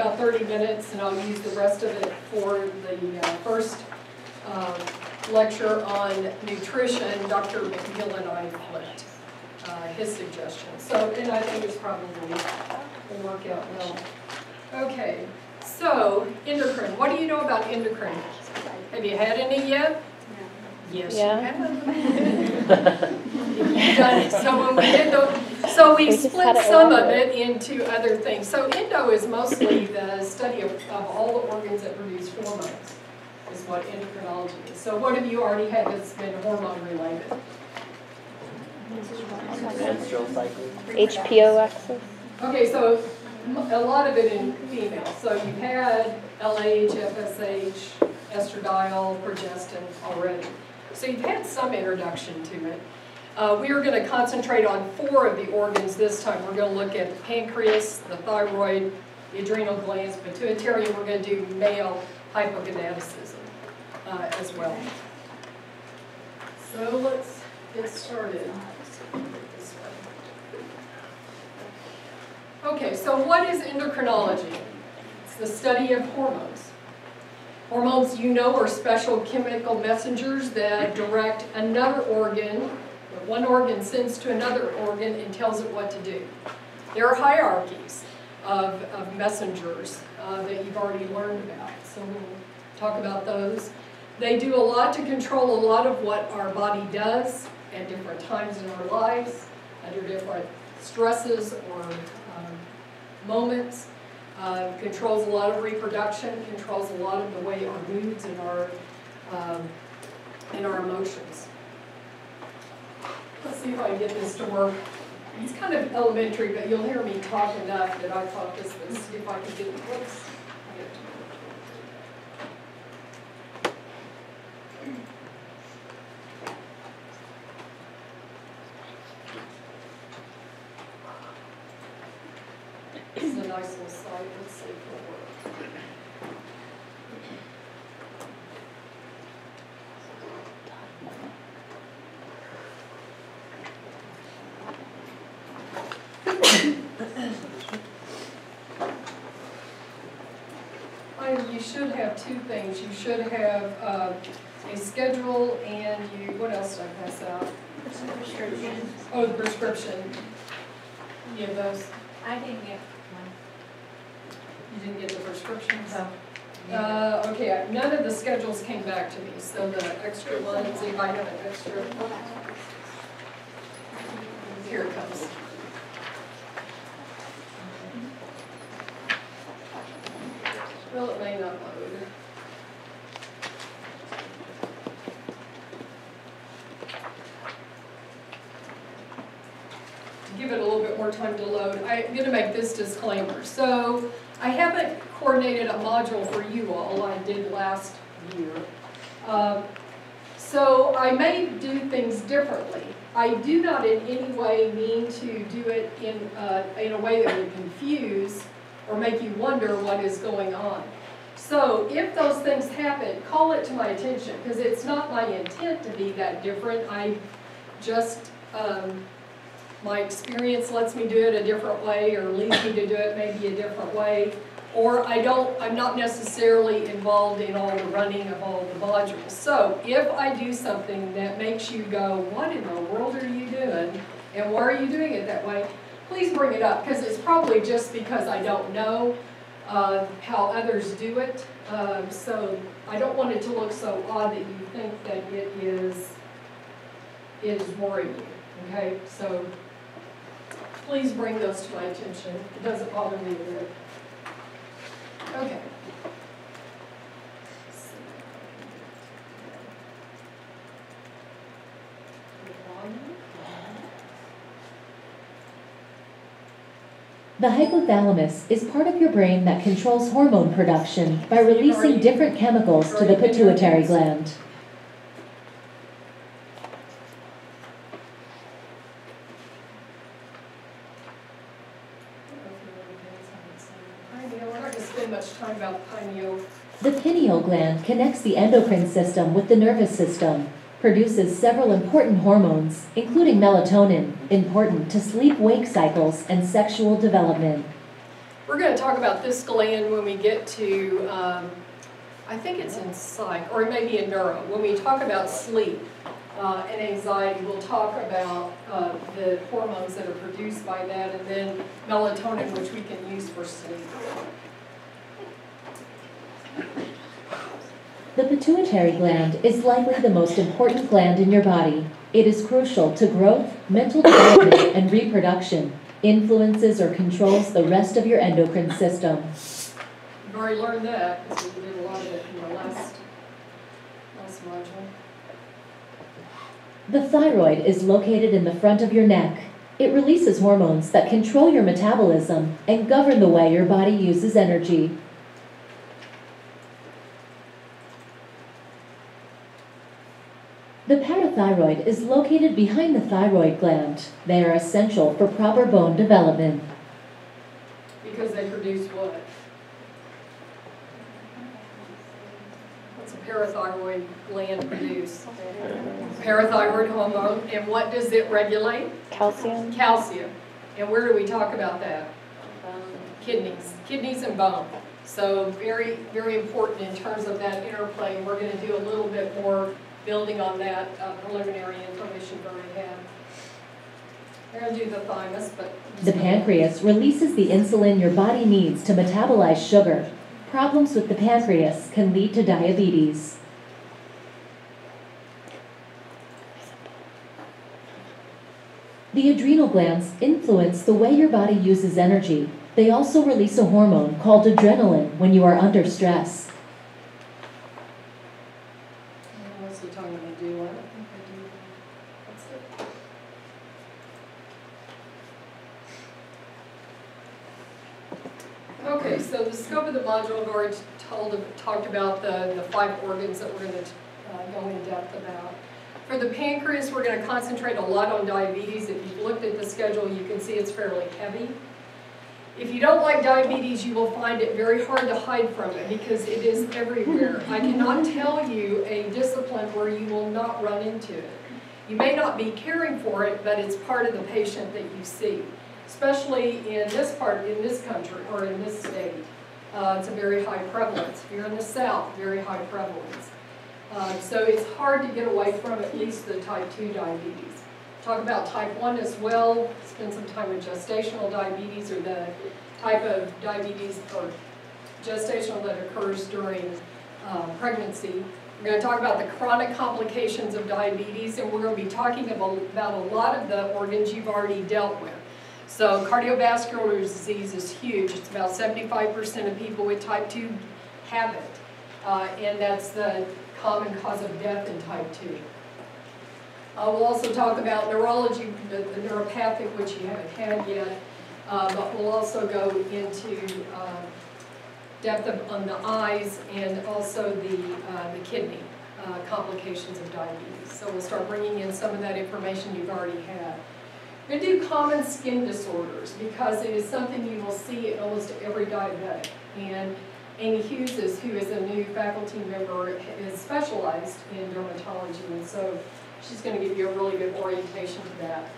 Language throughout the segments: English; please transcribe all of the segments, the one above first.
about 30 minutes, and I'll use the rest of it for the first lecture on nutrition. Dr. McGill and I flipped his suggestion. So, and I think it's probably will work out well. Okay, so endocrine. What do you know about endocrine? Have you had any yet? Yes, Yeah. you have. You've done it. So when we did we split some of it into other things. So endo is mostly the study of all the organs that produce hormones, is what endocrinology is. So what have you already had that's been hormone related? Menstrual cycle. HPO axis. Okay, so a lot of it in female. So you've had LH, FSH, estradiol, progestin already. So you've had some introduction to it. We are going to concentrate on 4 of the organs this time. We're going to look at the pancreas, the thyroid, the adrenal glands, pituitary, and we're going to do male hypogonadism as well. So let's get started this way. Okay, so what is endocrinology? It's the study of hormones. Hormones, you know, are special chemical messengers that direct another organ. One organ sends to another organ and tells it what to do. There are hierarchies of messengers that you've already learned about, so we'll talk about those. They do a lot to control a lot of what our body does at different times in our lives, under different stresses or moments. Controls a lot of reproduction, controls a lot of the way our moods and our emotions. Let's see if I can get this to work. It's kind of elementary, but you'll hear me talk enough that I thought this was, if I could get the books. This is a nice little site. Let's see if it'll work. You should have 2 things. You should have a schedule and what else did I pass out? Prescription. Oh, the prescription. You have those? I didn't get one. You didn't get the prescriptions? No. Okay, none of the schedules came back to me, so the extra ones, if I have an extra, here it comes. Well, it may not load. Give it a little bit more time to load. I'm going to make this disclaimer. So I haven't coordinated a module for you all. I did last year. So I may do things differently. I do not in any way mean to do it in a way that would confuse or make you wonder what is going on. So if those things happen, call it to my attention, because it's not my intent to be that different. I just, my experience lets me do it a different way, or leads me to do it maybe a different way. Or I'm not necessarily involved in all the running of all the modules. So if I do something that makes you go, what in the world are you doing? And why are you doing it that way? Please bring it up, because it's probably just because I don't know how others do it. So I don't want it to look so odd that you think that it is worrying you. Okay, so please bring those to my attention. It doesn't bother me a bit. Okay. The hypothalamus is part of your brain that controls hormone production by releasing different chemicals to the pituitary gland. We're not going to spend much time about pineal. The pineal gland connects the endocrine system with the nervous system, produces several important hormones, including melatonin, important to sleep-wake cycles and sexual development. We're going to talk about this gland when we get to, I think it's in psych, or maybe in neuro. When we talk about sleep and anxiety, we'll talk about the hormones that are produced by that, and then melatonin, which we can use for sleep. The pituitary gland is likely the most important gland in your body. It is crucial to growth, mental development, and reproduction. Influences or controls the rest of your endocrine system. You've already learned that because we did a lot of it in the last module. The thyroid is located in the front of your neck. It releases hormones that control your metabolism and govern the way your body uses energy. The parathyroid is located behind the thyroid gland. They are essential for proper bone development. Because they produce what? What's a parathyroid gland produce? Parathyroid hormone. And what does it regulate? Calcium. Calcium. And where do we talk about that? Kidneys. Kidneys and bone. So very, very important in terms of that interplay. We're going to do a little bit more building on that preliminary information we already have. We're going to do the thymus, but... The pancreas releases the insulin your body needs to metabolize sugar. Problems with the pancreas can lead to diabetes. The adrenal glands influence the way your body uses energy. They also release a hormone called adrenaline when you are under stress. What's the time when they do what? That's it. Okay, so the scope of the module, I've already talked about the 5 organs that we're going to go in depth about. For the pancreas, we're going to concentrate a lot on diabetes. If you've looked at the schedule, you can see it's fairly heavy. If you don't like diabetes, you will find it very hard to hide from it because it is everywhere. I cannot tell you a discipline where you will not run into it. You may not be caring for it, but it's part of the patient that you see. Especially in this country, or in this state. It's a very high prevalence. If you're in the South, very high prevalence. So it's hard to get away from at least the type 2 diabetes. Talk about type 1 as well, spend some time with gestational diabetes, or the type of diabetes or gestational that occurs during pregnancy. We're going to talk about the chronic complications of diabetes, and we're going to be talking about a lot of the organs you've already dealt with. So cardiovascular disease is huge. It's about 75% of people with type 2 have it, and that's the common cause of death in type 2. We'll also talk about neurology, the neuropathic, which you haven't had yet, but we'll also go into depth on the eyes and also the kidney complications of diabetes. So we'll start bringing in some of that information you've already had. We're going to do common skin disorders because it is something you will see in almost every diabetic. And Amy Hughes, who is a new faculty member, is specialized in dermatology, and so she's going to give you a really good orientation to that.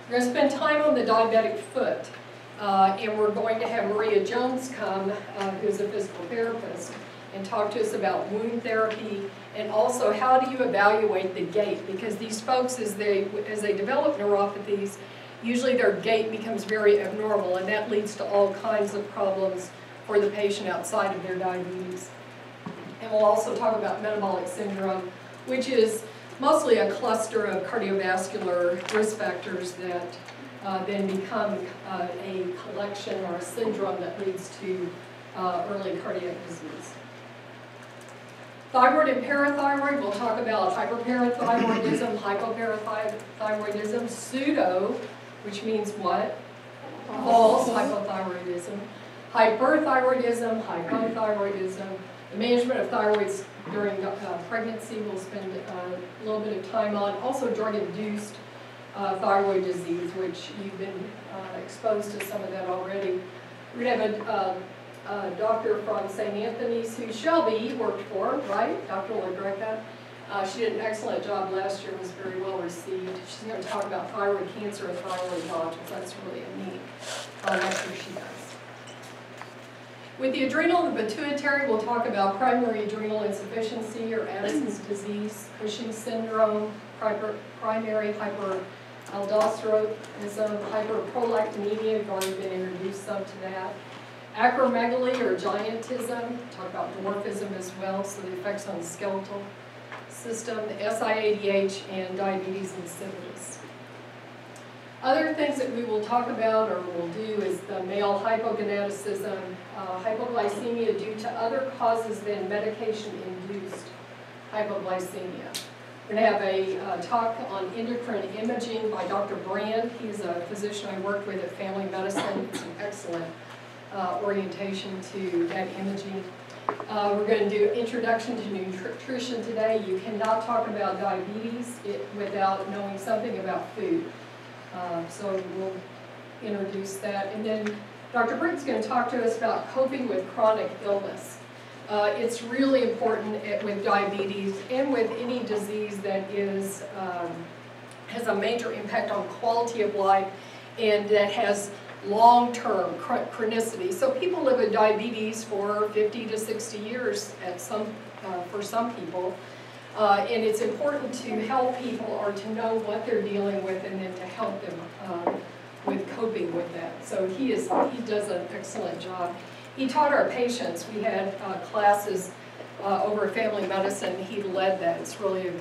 We're going to spend time on the diabetic foot, and we're going to have Maria Jones come, who's a physical therapist, and talk to us about wound therapy and also how do you evaluate the gait, because these folks, as they develop neuropathies, usually their gait becomes very abnormal, and that leads to all kinds of problems for the patient outside of their diabetes. And we'll also talk about metabolic syndrome, which is mostly a cluster of cardiovascular risk factors that then become a collection or a syndrome that leads to early cardiac disease. Thyroid and parathyroid, we'll talk about hyperparathyroidism, hypoparathyroidism, pseudo, which means what? False hypothyroidism, hyperthyroidism, hypothyroidism. The management of thyroids during pregnancy we'll spend a little bit of time on. Also drug-induced thyroid disease, which you've been exposed to some of that already. We're going to have a doctor from St. Anthony's who Shelby worked for, right? Dr. LaGreca. She did an excellent job last year and was very well received. She's going to talk about thyroid cancer and thyroid nodules. That's really a neat lecture she does. With the adrenal and the pituitary, we'll talk about primary adrenal insufficiency or Addison's disease, Cushing's syndrome, primary hyperaldosteronism, hyperprolactinemia, we've already been introduced some to that. Acromegaly or giantism, talk about dwarfism as well, so the effects on the skeletal system, SIADH, and diabetes insipidus. Other things that we will talk about or will do is the male hypogonadism, hypoglycemia due to other causes than medication-induced hypoglycemia. We're going to have a talk on endocrine imaging by Dr. Brand. He's a physician I worked with at Family Medicine. It's an excellent orientation to that imaging. We're going to do introduction to nutrition today. You cannot talk about diabetes without knowing something about food. So we'll introduce that. And then Dr. Britt's going to talk to us about coping with chronic illness. It's really important with diabetes and with any disease that is has a major impact on quality of life and that has long-term chronicity. So people live with diabetes for 50 to 60 years for some people. And it's important to help people or to know what they're dealing with and then to help them with coping with that. So he does an excellent job. He taught our patients. We had classes over at Family Medicine. He led that. It's really a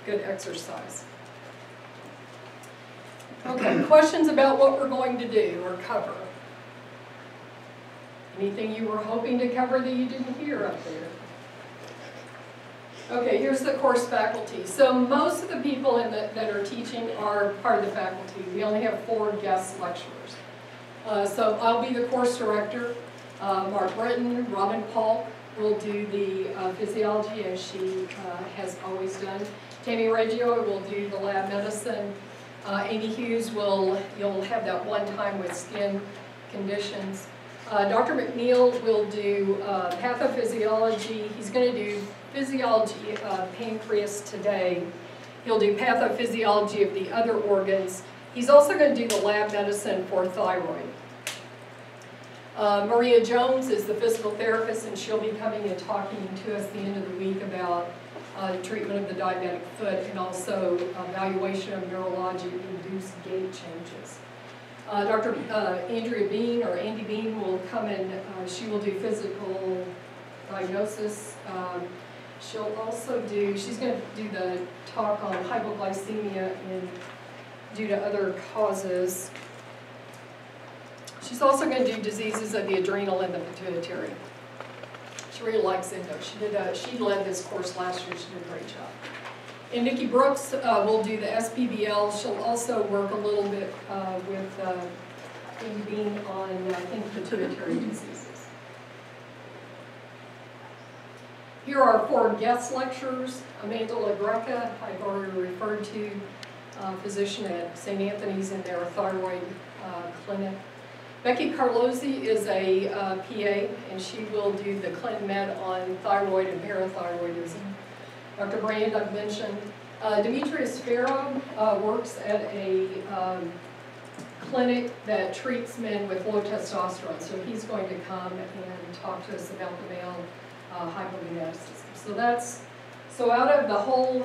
good exercise. Okay, questions about what we're going to do or cover? Anything you were hoping to cover that you didn't hear up there? Okay, here's the course faculty. So most of the people that are teaching are part of the faculty. We only have 4 guest lecturers. So I'll be the course director. Mark Britton, Robin Paul will do the physiology as she has always done. Tammy Reggio will do the lab medicine. Amy Hughes you'll have that one time with skin conditions. Dr. McNeil will do pathophysiology. He's going to do physiology of pancreas today. He'll do pathophysiology of the other organs. He's also going to do the lab medicine for thyroid. Maria Jones is the physical therapist, and she'll be coming and talking to us at the end of the week about treatment of the diabetic foot and also evaluation of neurologic-induced gait changes. Dr. Andrea Bean, or Andy Bean, will come and she will do physical diagnosis. She'll also she's going to do the talk on hypoglycemia due to other causes. She's also going to do diseases of the adrenal and the pituitary. She really likes endo. She led this course last year. She did a great job. And Nikki Brooks will do the SPBL. She'll also work a little bit with being on, I think, pituitary diseases. Here are 4 guest lecturers. Amanda LaGreca, I've already referred to, physician at St. Anthony's in their thyroid clinic. Becky Carlozzi is a PA, and she will do the Clin Med on thyroid and parathyroidism. Dr. Brand, I've mentioned. Demetrius Farrow works at a clinic that treats men with low testosterone, so he's going to come and talk to us about the male hypogonadism. So out of the whole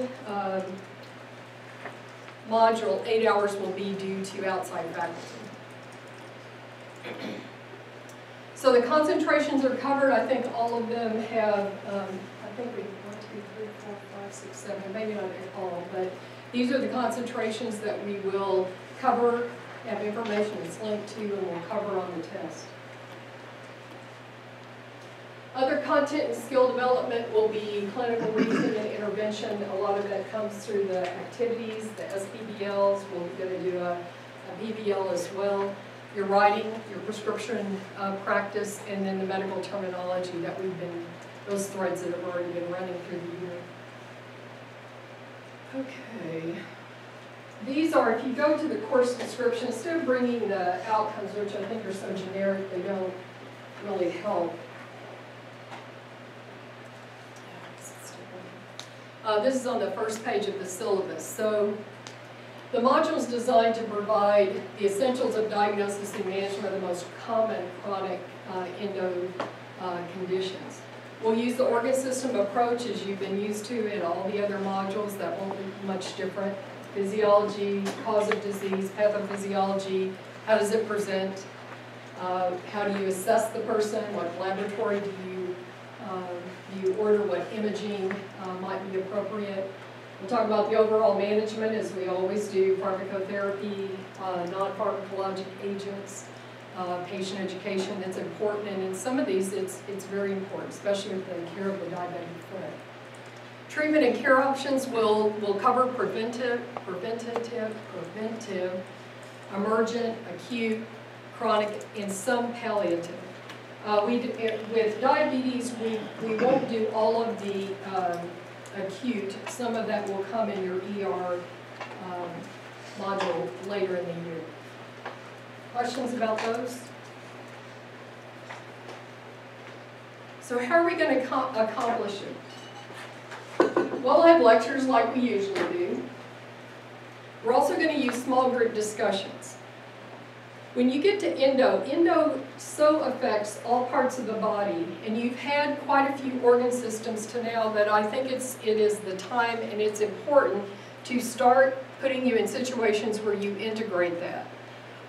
module, 8 hours will be due to outside faculty. So the concentrations are covered. I think all of them have, I think we 1, 2, 3, 4, 5, 6, 7, maybe not all, but these are the concentrations that we will cover, have information that's linked to, and we'll cover on the test. Other content and skill development will be clinical reasoning and intervention. A lot of that comes through the activities, the SPBLs. We're going to do a BBL as well. Your writing, your prescription practice, and then the medical terminology that those threads that have already been running through the year. Okay. These are, if you go to the course description, instead of bringing the outcomes, which I think are so generic, they don't really help. This is on the first page of the syllabus. So The module is designed to provide the essentials of diagnosis and management of the most common chronic endo conditions. We'll use the organ system approach as you've been used to in all the other modules. That won't be much different. Physiology, cause of disease, pathophysiology, how does it present, how do you assess the person, what laboratory do you order, what imaging might be appropriate. We'll talk about the overall management, as we always do, pharmacotherapy, non-pharmacologic agents, patient education that's important, and in some of these it's very important, especially with the care of the diabetic foot. Treatment and care options will cover preventative, emergent, acute, chronic, and some palliative. With diabetes, we won't do all of the acute. Some of that will come in your ER module later in the year. Questions about those? So how are we going to accomplish it? We'll have lectures like we usually do. We're also going to use small group discussions. When you get to endo so affects all parts of the body, and you've had quite a few organ systems to now that I think it is the time and it's important to start putting you in situations where you integrate that.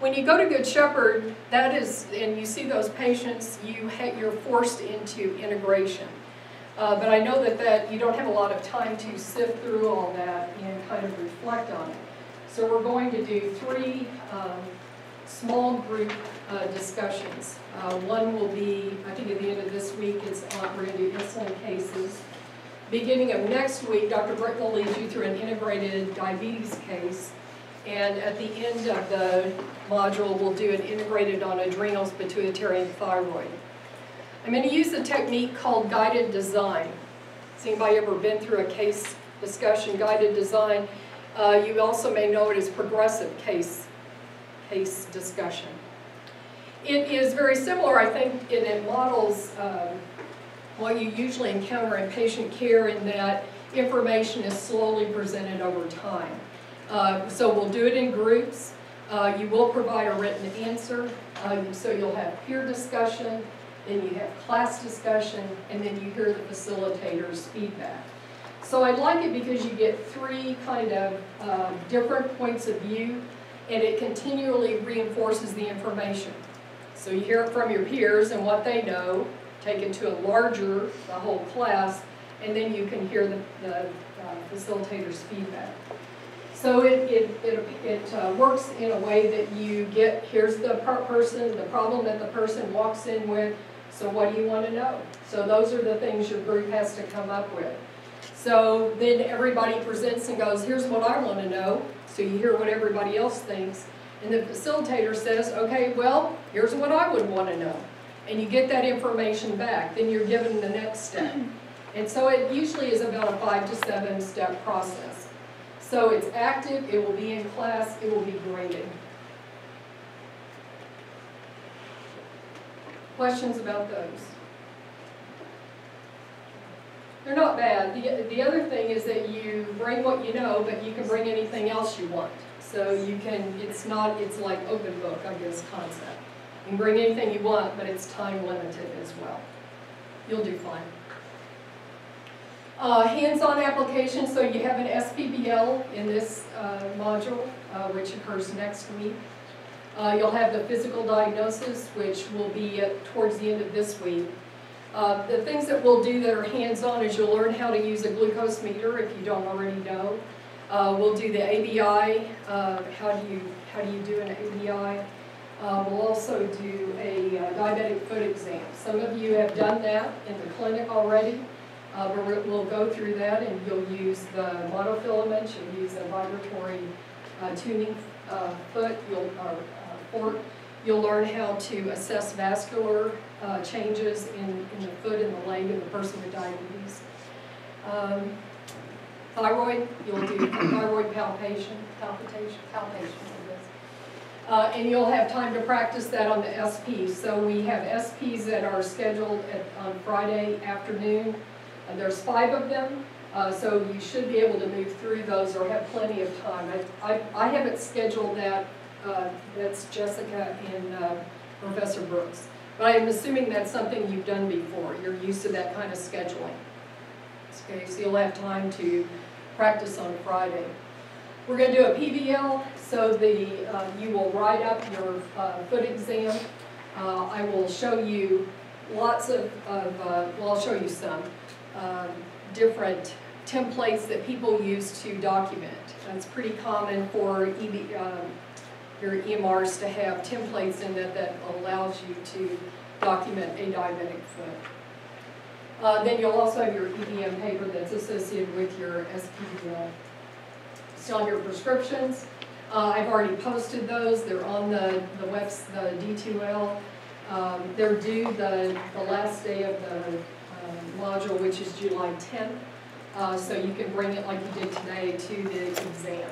When you go to Good Shepherd, that is, and you see those patients, you're forced into integration. But I know that you don't have a lot of time to sift through all that and kind of reflect on it. So we're going to do 3 small group discussions. One will be, I think at the end of this week, we're going to do insulin cases. Beginning of next week, Dr. Britt will lead you through an integrated diabetes case. And at the end of the module, we'll do an integrated on adrenals, pituitary, and thyroid. I'm going to use a technique called guided design. Has anybody ever been through a case discussion, guided design? You also may know it as progressive case discussion. It is very similar, I think, and it models what you usually encounter in patient care, in that information is slowly presented over time. So we'll do it in groups. You will provide a written answer. So you'll have peer discussion, then you have class discussion, and then you hear the facilitator's feedback. So I like it because you get 3 kind of different points of view, and it continually reinforces the information. So you hear it from your peers and what they know, take it to the whole class, and then you can hear the facilitator's feedback. So it works in a way that you get, here's the problem that the person walks in with, so what do you want to know? So those are the things your group has to come up with. So then everybody presents and goes, here's what I want to know. So you hear what everybody else thinks. And the facilitator says, okay, well, here's what I would want to know. And you get that information back. Then you're given the next step. And so it usually is about a 5 to 7 step process. So it's active, it will be in class, it will be graded. Questions about those? They're not bad. The other thing is that you bring what you know, but you can bring anything else you want. So you can, it's like open book, I guess, concept. You can bring anything you want, but it's time limited as well. You'll do fine. Hands-on application, so you have an SPBL in this module, which occurs next week. You'll have the physical diagnosis, which will be towards the end of this week. The things that we'll do that are hands-on is you'll learn how to use a glucose meter if you don't already know. We'll do the ABI, how do you do an ABI. We'll also do a diabetic foot exam. Some of you have done that in the clinic already. We'll go through that, and you'll use the monofilament, you'll use a vibratory tuning foot, fork. You'll learn how to assess vascular changes in the foot and the leg of the person with diabetes. Thyroid, you'll do thyroid palpation, and you'll have time to practice that on the SPs. So we have SPs that are scheduled on Friday afternoon. There's 5 of them. So you should be able to move through those or have plenty of time. I haven't scheduled that, that's Jessica and Professor Brooks. But I'm assuming that's something you've done before. You're used to that kind of scheduling. Okay, so you'll have time to practice on Friday. We're going to do a PVL, so you will write up your foot exam. I will show you lots of well, I'll show you some different templates that people use to document. It's pretty common for your EMRs to have templates in it that allows you to document a diabetic foot. Then you'll also have your EBM paper that's associated with your SPVL. Still have your prescriptions. I've already posted those. They're on the D2L. They're due the last day of the module, which is July 10th. So you can bring it like you did today to the exam.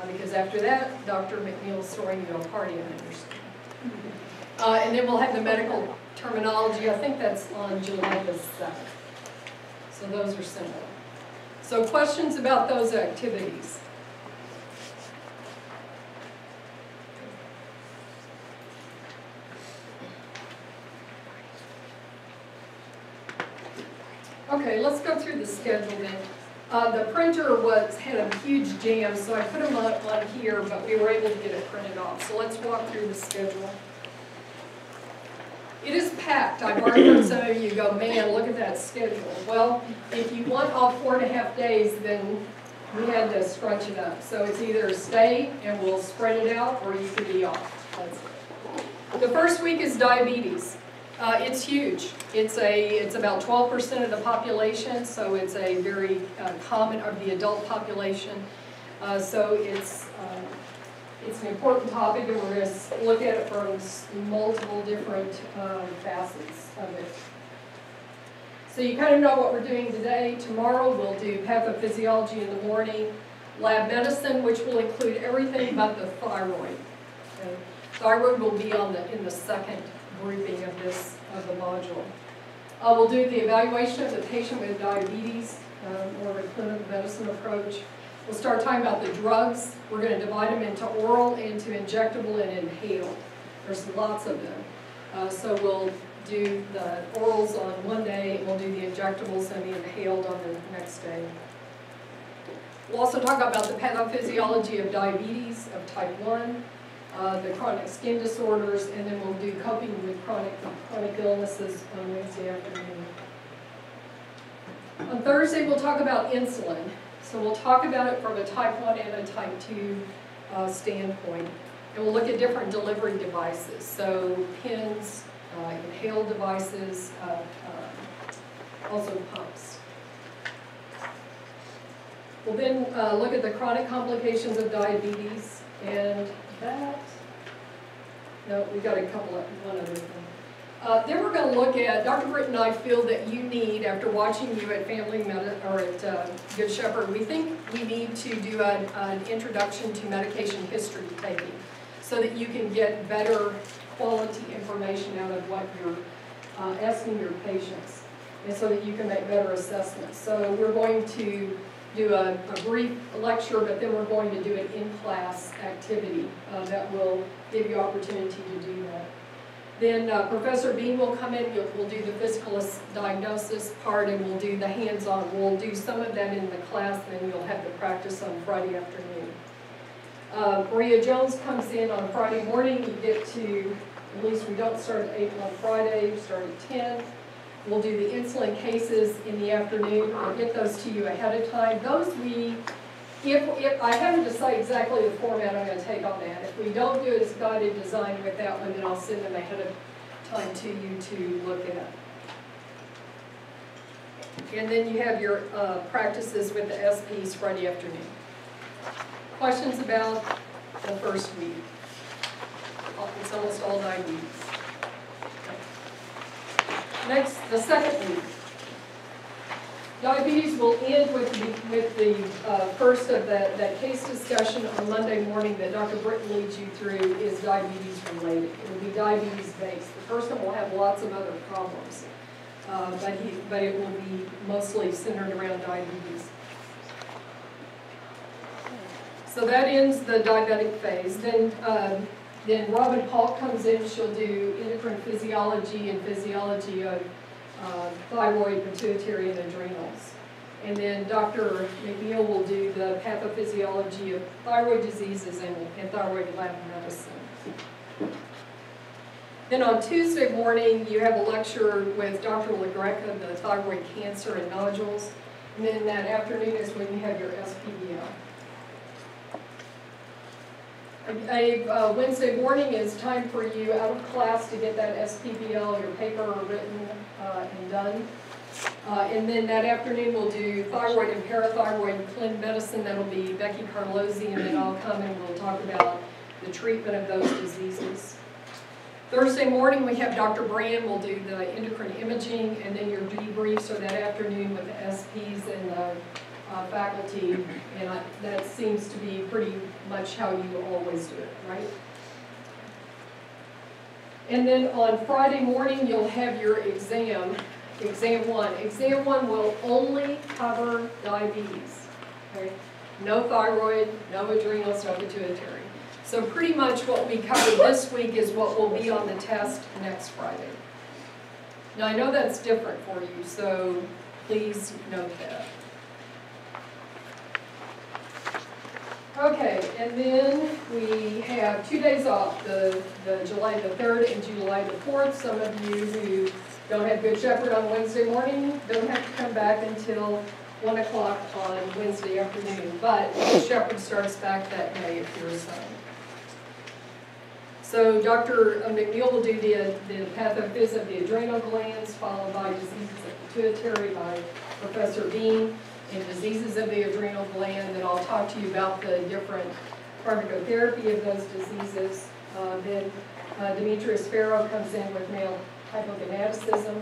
Because after that, Dr. McNeil's throwing you a party, I understand. And then we'll have the medical terminology. I think that's on July the 7th. So those are similar. So questions about those activities? Okay, let's go through the schedule then. The printer had a huge jam, so I put them on here, but we were able to get it printed off. So let's walk through the schedule. It is packed. I've already heard some of you go, man, look at that schedule. Well, if you want all 4.5 days, then we had to scrunch it up. So it's either stay and we'll spread it out, or you could be off. That's it. The first week is diabetes. It's huge. It's about 12% of the population, so it's a very common of the adult population. So it's an important topic, and we're going to look at it from multiple different facets of it. So you kind of know what we're doing today. Tomorrow we'll do pathophysiology in the morning, lab medicine, which will include everything but the thyroid. Okay? Thyroid will be in the second grouping of the module. We'll do the evaluation of the patient with diabetes, or the clinical medicine approach. We'll start talking about the drugs. We're going to divide them into oral, into injectable, and inhaled. There's lots of them. So we'll do the orals on one day, and we'll do the injectables and the inhaled on the next day. We'll also talk about the pathophysiology of diabetes, of type 1, the chronic skin disorders, and then we'll do coping with chronic illnesses on Wednesday afternoon. On Thursday, we'll talk about insulin. So we'll talk about it from a type 1 and a type 2 standpoint. And we'll look at different delivery devices. So pens, inhaled devices, also pumps. We'll then look at the chronic complications of diabetes, and we got one other thing. Then we're going to look at, Dr. Britt and I feel that you need, after watching you at at Good Shepherd, we think we need to do an introduction to medication history taking so that you can get better quality information out of what you're asking your patients, and so that you can make better assessments. So we're going to do a brief lecture, but then we're going to do an in-class activity that will give you opportunity to do that. Then Professor Bean will come in, we'll do the physical diagnosis part, and we'll do the hands-on. We'll do some of that in the class, and then you'll have the practice on Friday afternoon. Maria Jones comes in on Friday morning. You get to, at least we don't start at 8 on Friday, we start at 10. We'll do the insulin cases in the afternoon. I'll get those to you ahead of time. Those if I haven't decided exactly the format I'm going to take on that. If we don't do it as guided design with that one, then I'll send them ahead of time to you to look at. And then you have your practices with the SPs Friday afternoon. Questions about the first week? It's almost all diabetes. Next, the second week. Diabetes will end with the first of that case discussion on Monday morning that Dr. Britton leads you through is diabetes related. It will be diabetes based. The first one will have lots of other problems. but it will be mostly centered around diabetes. So that ends the diabetic phase. Then Robin Hall comes in. She'll do endocrine physiology and physiology of thyroid, pituitary, and adrenals. And then Dr. McNeil will do the pathophysiology of thyroid diseases and thyroid lab medicine. Then on Tuesday morning, you have a lecture with Dr. LaGreca, the thyroid cancer and nodules. And then that afternoon is when you have your SPBL. Wednesday morning is time for you out of class to get that SPBL, your paper written and done. And then that afternoon we'll do thyroid and parathyroid and clin medicine. That'll be Becky Carlozzi, and then I'll come and we'll talk about the treatment of those diseases. Thursday morning we have Dr. Brand. We'll do the endocrine imaging, and then your debriefs are that afternoon with the SPs and the faculty, and that seems to be pretty much how you always do it, right? And then on Friday morning, you'll have your exam, exam 1. Exam 1 will only cover diabetes, okay? No thyroid, no adrenals, no pituitary. So pretty much what we cover this week is what will be on the test next Friday. Now I know that's different for you, so please note that. Okay, and then we have 2 days off, the July the 3rd and July the 4th. Some of you who don't have Good Shepherd on Wednesday morning don't have to come back until 1 o'clock on Wednesday afternoon, but Good Shepherd starts back that day if you're assigned. So Dr. McNeil will do the pathophys of the adrenal glands, followed by diseases of the pituitary by Professor Bean, and diseases of the adrenal gland, and I'll talk to you about the different pharmacotherapy of those diseases. Then Demetrius Farrow comes in with male hypogonadism.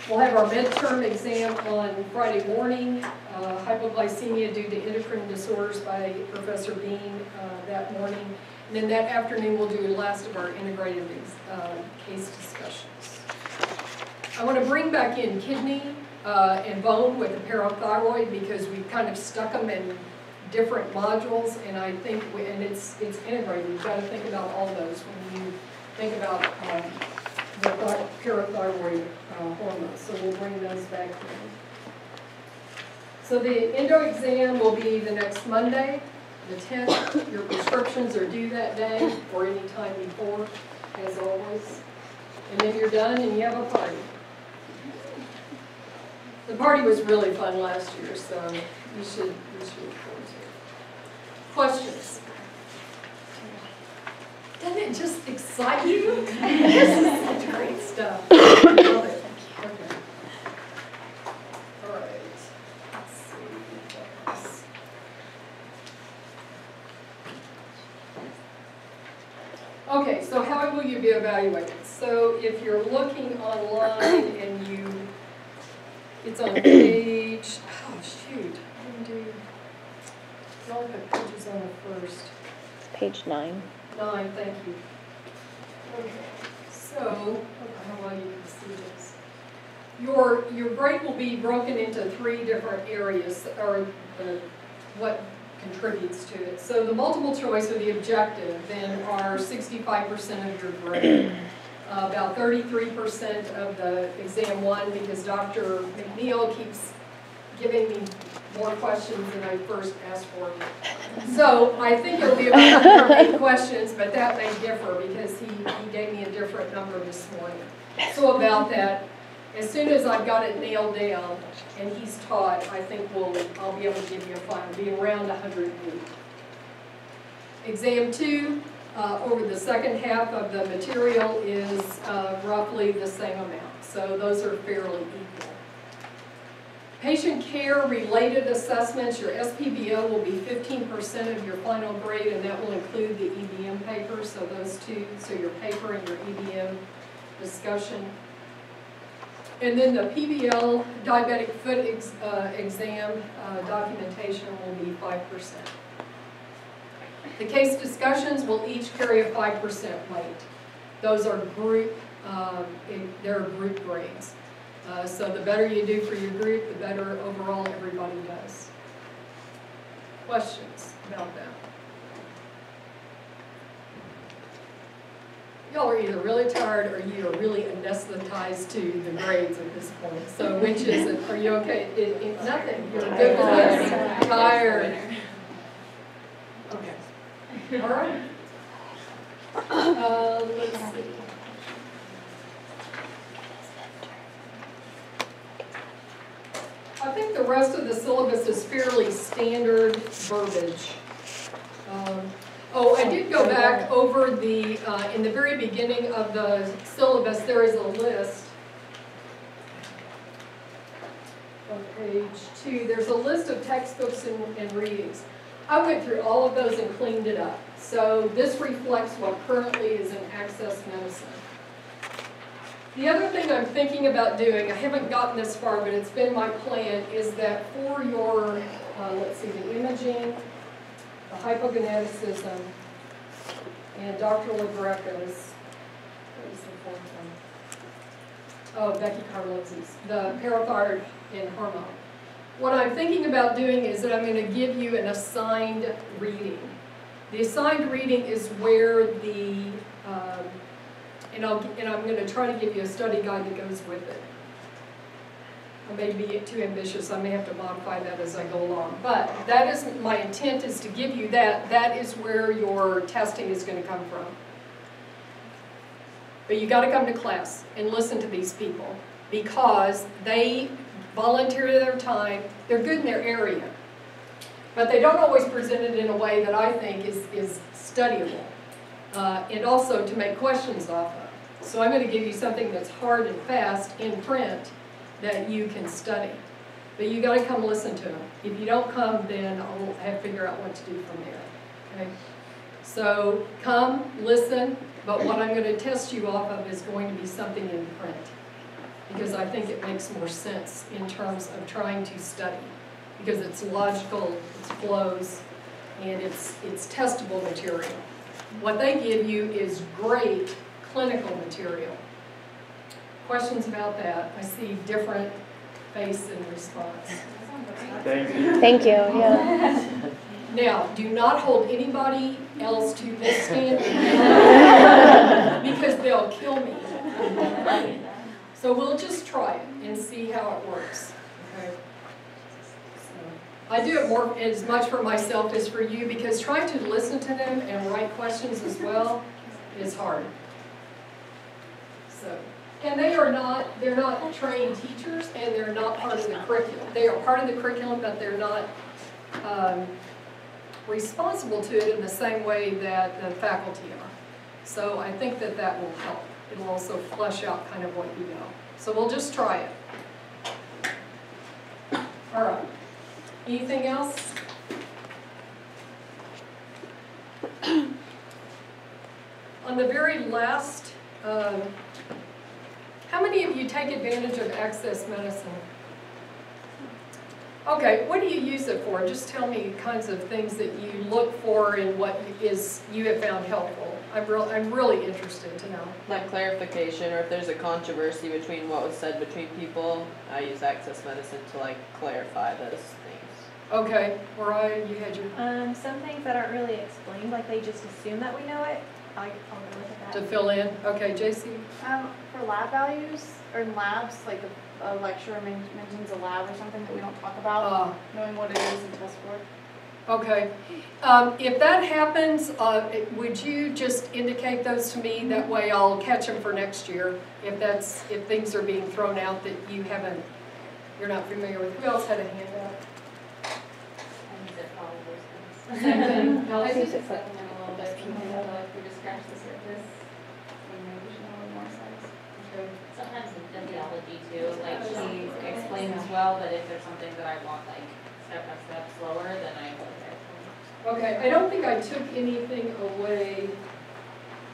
We'll have our midterm exam on Friday morning, hypoglycemia due to endocrine disorders by Professor Bean that morning. And then that afternoon we'll do the last of our integrated case discussions. I want to bring back in kidney and bone with the parathyroid because we've kind of stuck them in different modules, and I think, and it's integrated. You've got to think about all those when you think about the parathyroid hormones. So we'll bring those back in. So the endo exam will be the next Monday, the 10th. Your prescriptions are due that day or any time before, as always. And then you're done and you have a party. The party was really fun last year, so you should look forward to it. Questions? Doesn't it just excite you? This is such great stuff. I love it. Okay. All right. Let's see. Okay, so how will you be evaluated? So if you're looking online and it's on page, oh shoot, I didn't do, I only put pages on the first. Page 9. 9, thank you. Okay, so, I don't know how well you can see this. Your grade will be broken into 3 different areas, or what contributes to it. So the multiple choice or the objective then are 65% of your grade. About 33% of the exam 1 because Dr. McNeil keeps giving me more questions than I first asked for. So I think it'll be about 108 questions, but that may differ because he gave me a different number this morning. So about that, as soon as I've got it nailed down and he's taught, I think I'll be able to give you a final. It'll be around 108. Exam 2. Over the second half of the material is roughly the same amount. So those are fairly equal. Patient care related assessments, your SPBO will be 15% of your final grade, and that will include the EBM paper, so those two, so your paper and your EBM discussion. And then the PBL diabetic foot exam documentation will be 5%. The case discussions will each carry a 5% weight. Those are group There are group grades. So the better you do for your group, the better overall everybody does. Questions about that? Y'all are either really tired or you are really anesthetized to the grades at this point. So which is it? Are you okay? Nothing. You're good with this? Tired. Okay. All right. Let's see. I think the rest of the syllabus is fairly standard verbiage. Oh, I did go back over the, in the very beginning of the syllabus, there is a list. On page 2, there's a list of textbooks and readings. I went through all of those and cleaned it up. So this reflects what currently is in Access Medicine. The other thing I'm thinking about doing, I haven't gotten this far, but it's been my plan, is that for your, let's see, the imaging, the hypogonadism, and Dr. LaGreca's, what was the fourth one? Oh, Becky Carlozzi's, the parathyroid and hormone. What I'm thinking about doing is that I'm going to give you an assigned reading. The assigned reading is where the, and I'm going to try to give you a study guide that goes with it. I may be too ambitious, I may have to modify that as I go along. But that is, my intent is to give you that. That is where your testing is going to come from. But you got to come to class and listen to these people because they volunteer their time. They're good in their area. But they don't always present it in a way that I think is studyable. And also to make questions off of. So I'm going to give you something that's hard and fast in print that you can study. But you got to come listen to them. If you don't come, then I'll have to figure out what to do from there. Okay? So come, listen, but what I'm going to test you off of is going to be something in print. Because I think it makes more sense in terms of trying to study. Because it's logical, it's flows, and it's testable material. What they give you is great clinical material. Questions about that? I see different face in response. Thank you. Thank you, yeah. Now, do not hold anybody else to this standard because they'll kill me. So we'll just try it and see how it works. Okay. I do it more as much for myself as for you because trying to listen to them and write questions as well is hard. So, and they're not trained teachers and they're not part of the curriculum. They are part of the curriculum, but they're not responsible to it in the same way that the faculty are. So I think that that will help. It'll also flesh out kind of what you know. So we'll just try it. All right. Anything else? On the very last, how many of you take advantage of Access Medicine? Okay, what do you use it for? Just tell me kinds of things that you look for and what you have found helpful. I'm really interested to know. Like clarification, or if there's a controversy between what was said between people, I use Access Medicine to like clarify those things. Okay, Mariah, you had your... Some things that aren't really explained, like they just assume that we know it, I'll go look at that. To fill in? Okay, JC? For lab values, or in labs, like a lecturer mentions a lab or something that we don't talk about, knowing what it is and test for. Okay. If that happens, would you just indicate those to me? That way I'll catch them for next year. If things are being thrown out that you're not familiar with. Who else had a handout? I think it's supplemental a little bit, like we just scratch the surface, and maybe we should know a little more size. Okay. Sometimes in physiology too, like she explains well, but if there's something that I want like step by step slower, then I go there. Okay, I don't think I took anything away,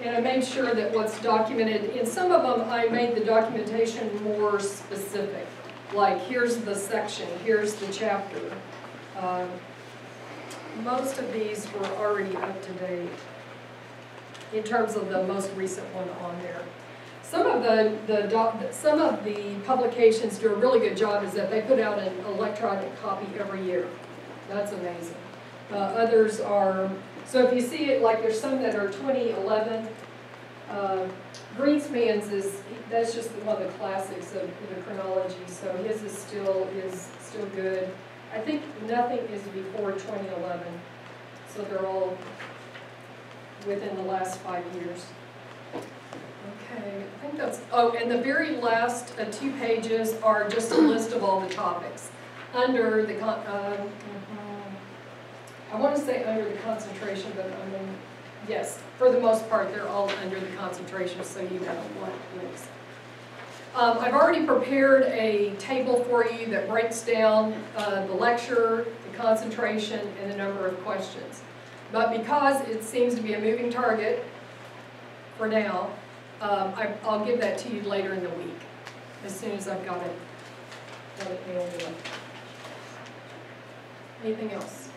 and I made sure that what's documented, in some of them I made the documentation more specific, like here's the section, here's the chapter. Most of these were already up to date in terms of the most recent one on there. Some of some of the publications do a really good job is that they put out an electronic copy every year. That's amazing. Others are, so if you see it, like there's some that are 2011. Greenspan's that's just one of the classics of the chronology, so his is still good. I think nothing is before 2011, so they're all within the last 5 years. Okay, I think that's, oh, and the very last 2 pages are just a list of all the topics. Under the, I want to say under the concentration, but I mean, yes, for the most part, they're all under the concentration, so you have one links. I've already prepared a table for you that breaks down the lecture, the concentration, and the number of questions. But because it seems to be a moving target for now, I'll give that to you later in the week, as soon as I've got it nailed in. Anything else?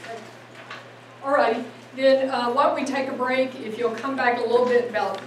Okay. All right, then why don't we take a break? If you'll come back a little bit about